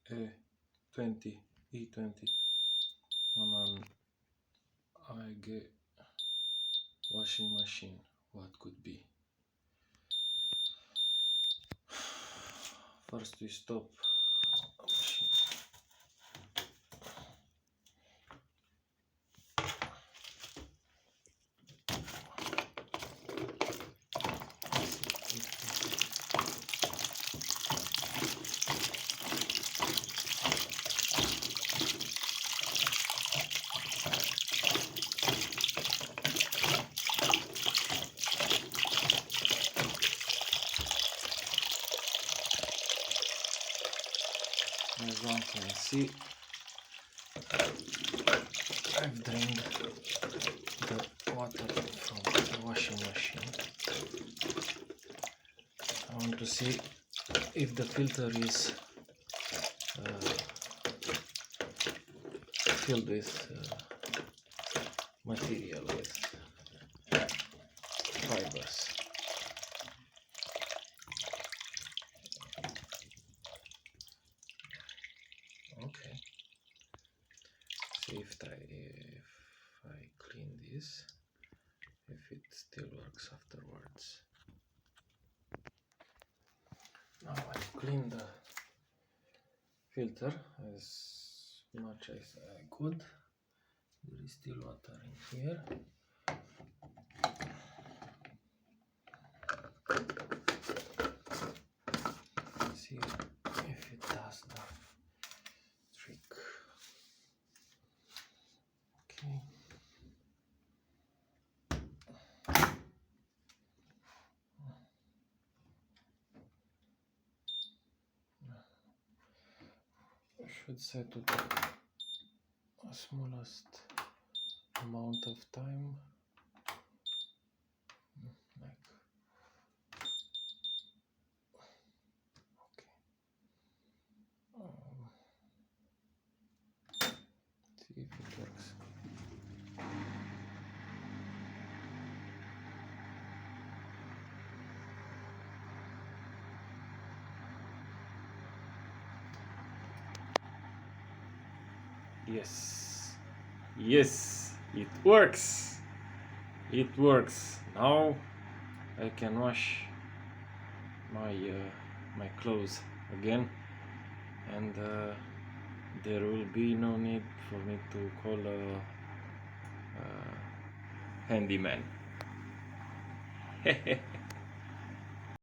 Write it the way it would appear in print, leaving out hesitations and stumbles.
E20 E20 on an AEG washing machine. What could be? First we stop the machine. As one can see, I've drained the water from the washing machine. I want to see if the filter is filled with material, with fibers. Okay. See if I clean this, if it still works afterwards. Now I clean the filter as much as I could. There is still water in here. See if it does the trick. Okay. I should set to the smallest amount of time, like okay. See if it works. Yes, it works. It works. Now I can wash my clothes again, and there will be no need for me to call a handyman.